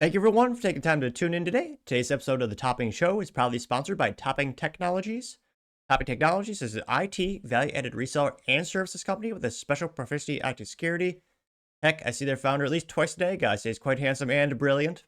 Thank you everyone for taking time to tune in today. Today's episode of the Topping Show is proudly sponsored by Topping Technologies. Topping Technologies is an IT value-added reseller and services company with a special proficiency in IT security. Heck, I see their founder at least twice a day. Guy says quite handsome and brilliant.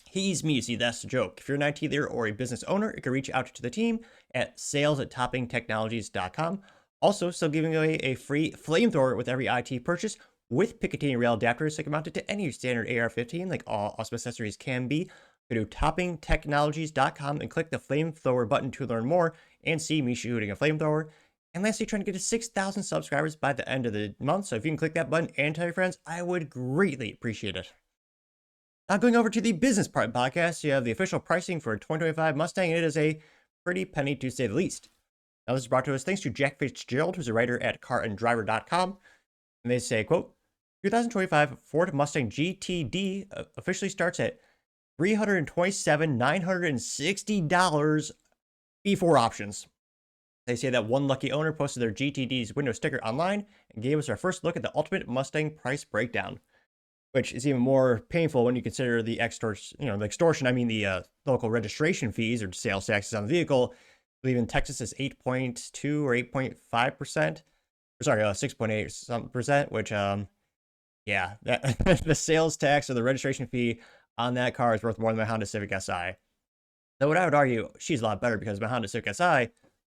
He's me, see, that's the joke. If you're an IT leader or a business owner, you can reach out to the team at sales@toppingtechnologies.com. Also, still giving away a free flamethrower with every IT purchase with Picatinny rail adapters so you can mount it to any standard AR-15, like all awesome accessories can be. Go to toppingtechnologies.com and click the flamethrower button to learn more and see me shooting a flamethrower. And lastly, trying to get to 6,000 subscribers by the end of the month. So if you can click that button and tell your friends, I would greatly appreciate it. Now going over to the business part of the podcast, you have the official pricing for 2025 Mustang, and it is a pretty penny to say the least. Now this is brought to us thanks to Jack Fitzgerald, who's a writer at caranddriver.com. And they say, quote, 2025 Ford Mustang GTD officially starts at $327,960 before options. They say that one lucky owner posted their GTD's window sticker online and gave us our first look at the ultimate Mustang price breakdown, which is even more painful when you consider the extortion. I mean, the local registration fees or sales taxes on the vehicle. I believe in Texas is 8.2 or 8.5%. Sorry, 6.8 some percent, which, yeah, that the sales tax or the registration fee on that car is worth more than my Honda Civic Si. Though what I would argue, she's a lot better because my Honda Civic Si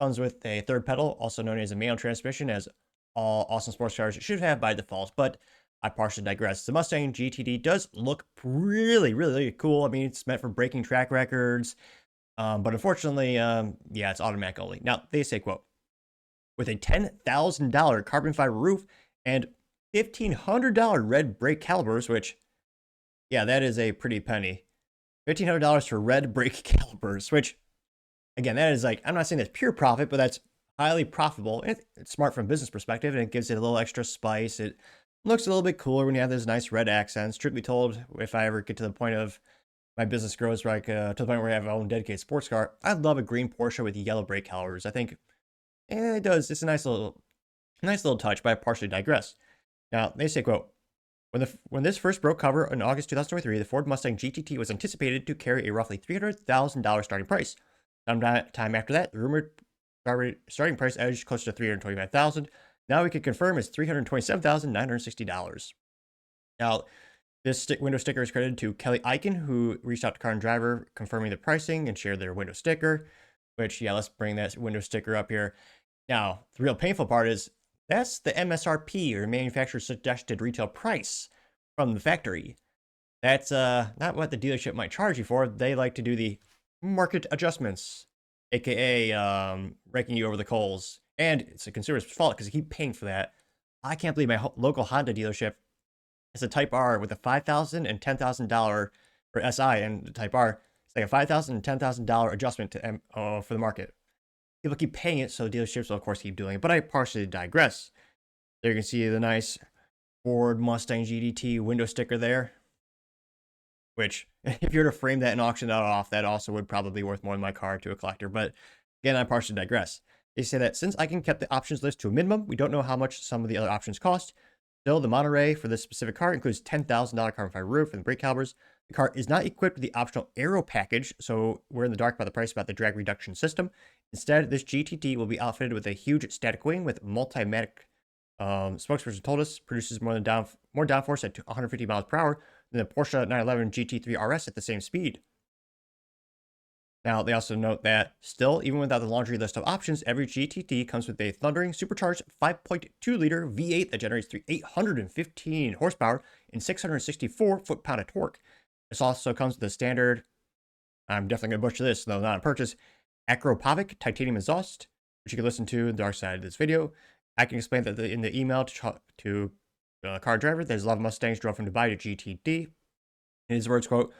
comes with a third pedal, also known as a manual transmission, as all awesome sports cars should have by default, but I partially digress. The Mustang GTD does look really, really cool. I mean, it's meant for breaking track records, but unfortunately, yeah, it's automatic only. Now, they say, quote, with a $10,000 carbon fiber roof and $1,500 red brake calipers, which, yeah, that is a pretty penny. $1,500 for red brake calipers, which, again, that is like, I'm not saying that's pure profit, but that's highly profitable. It's smart from a business perspective, and it gives it a little extra spice. It looks a little bit cooler when you have those nice red accents. Truth be told, if I ever get to the point of my business grows like to the point where I have my own dedicated sports car, I'd love a green Porsche with yellow brake calipers. I think it does. It's a nice little touch, but I partially digress. Now, they say, quote, when this first broke cover in August 2023, the Ford Mustang GTT was anticipated to carry a roughly $300,000 starting price. Sometime after that, the rumored starting price edged closer to $325,000. Now we can confirm it's $327,960. Now, this window sticker is credited to Kelly Eichen, who reached out to Car and Driver confirming the pricing and shared their window sticker, which, yeah, let's bring that window sticker up here. Now, the real painful part is that's the MSRP, or manufacturer's suggested retail price from the factory. That's not what the dealership might charge you for. They like to do the market adjustments, aka raking you over the coals. And it's a consumer's fault because they keep paying for that. I can't believe my local Honda dealership has a Type R with a $5,000 and $10,000 for SI, and the Type R, it's like a $5,000 and $10,000 adjustment to for the market. People keep paying it, so dealerships will of course keep doing it. But I partially digress. There you can see the nice Ford Mustang GTD window sticker there, which if you were to frame that and auction that off, that also would probably be worth more than my car to a collector. But again, I partially digress. They say that since Eichen kept the options list to a minimum, we don't know how much some of the other options cost. Still, the Monterey for this specific car includes $10,000 carbon fiber roof and brake calipers. The car is not equipped with the optional aero package, so we're in the dark about the price about the drag reduction system. Instead, this GTD will be outfitted with a huge static wing with multimatic. Spokesperson told us produces more downforce at 150 miles per hour than the Porsche 911 GT3 RS at the same speed. Now, they also note that still, even without the laundry list of options, every GTD comes with a thundering supercharged 5.2-liter V8 that generates 815 horsepower and 664 foot-pound of torque. This also comes with the standard, I'm definitely going to butcher this, though not on purchase, Acropovic titanium exhaust, which you can listen to in the dark side of this video. I can explain that in the email to Car Driver, there's a lot of Mustangs drove from Dubai to GTD. In his words, quote,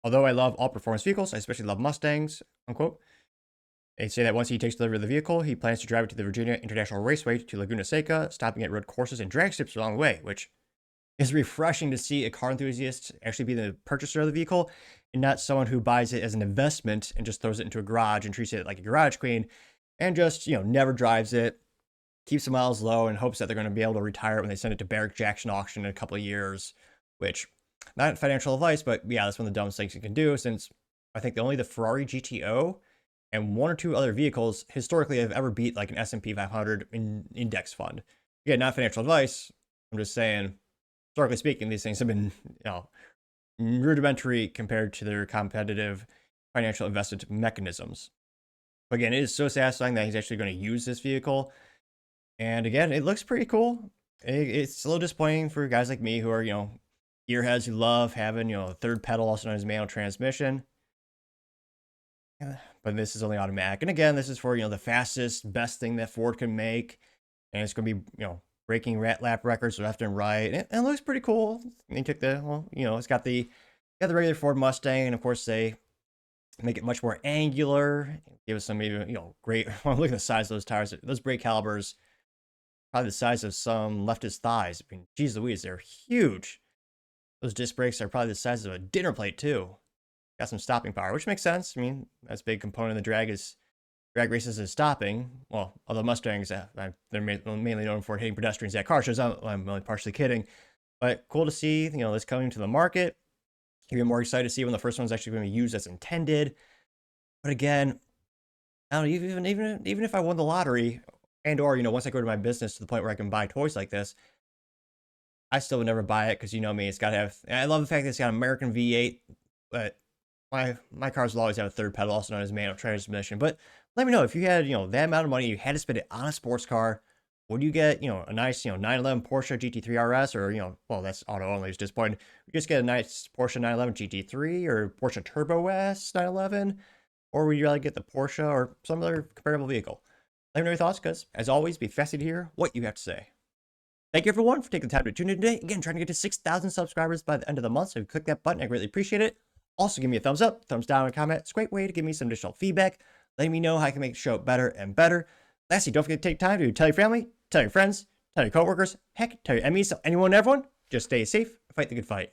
although I love all performance vehicles, I especially love Mustangs, unquote. They say that once he takes delivery of the vehicle, he plans to drive it to the Virginia International Raceway to Laguna Seca, stopping at road courses and drag strips along the way, which is refreshing to see a car enthusiast actually be the purchaser of the vehicle and not someone who buys it as an investment and just throws it into a garage and treats it like a garage queen and just, never drives it, keeps the miles low and hopes that they're going to be able to retire it when they send it to Barrick Jackson auction in a couple of years, which Not financial advice, but yeah, that's one of the dumbest things you can do, since I think only the Ferrari GTO and one or two other vehicles historically have ever beat like an S&P 500 index fund. Again, not financial advice. I'm just saying, historically speaking, these things have been, rudimentary compared to their competitive financial investment mechanisms. But again, it is so satisfying that he's actually going to use this vehicle. And again, it looks pretty cool. It's a little disappointing for guys like me who are, gearheads who love having, a third pedal, also known as manual transmission. But this is only automatic. And again, this is for, the fastest, best thing that Ford can make. And it's going to be, breaking lap records left and right. And it looks pretty cool. They took it's got the regular Ford Mustang. And of course, they make it much more angular. Give us some, maybe, great. Look at the size of those tires. Those brake calipers, probably the size of some leftist thighs. I mean, geez Louise, they're huge. Those disc brakes are probably the size of a dinner plate, too. Got some stopping power, which makes sense. I mean, that's a big component of the drag races is stopping. Well, although Mustangs, they're mainly known for hitting pedestrians at car shows. I'm only partially kidding. But cool to see, this coming to the market. Even more excited to see when the first one's actually going to be used as intended. But again, I don't know, even if I won the lottery, and or, once I go to my business to the point where I can buy toys like this, I still would never buy it because you know me, it's got to have. I love the fact that it's got an American V8, but my cars will always have a third pedal, also known as manual transmission. But let me know if you had, that amount of money, you had to spend it on a sports car. Would you get, a nice, 911 Porsche GT3 RS, or, well, that's auto only, it's disappointing. You just get a nice Porsche 911 GT3 or Porsche Turbo S 911, or would you rather get the Porsche or some other comparable vehicle? Let me know your thoughts, because as always, be fascinated to hear what you have to say. Thank you, everyone, for taking the time to tune in today. Again, trying to get to 6,000 subscribers by the end of the month, so if you click that button, I greatly appreciate it. Also, give me a thumbs up, thumbs down, and a comment. It's a great way to give me some additional feedback, letting me know how I can make the show better and better. Lastly, don't forget to take time to tell your family, tell your friends, tell your coworkers, heck, tell your enemies, tell anyone and everyone. Just stay safe, fight the good fight.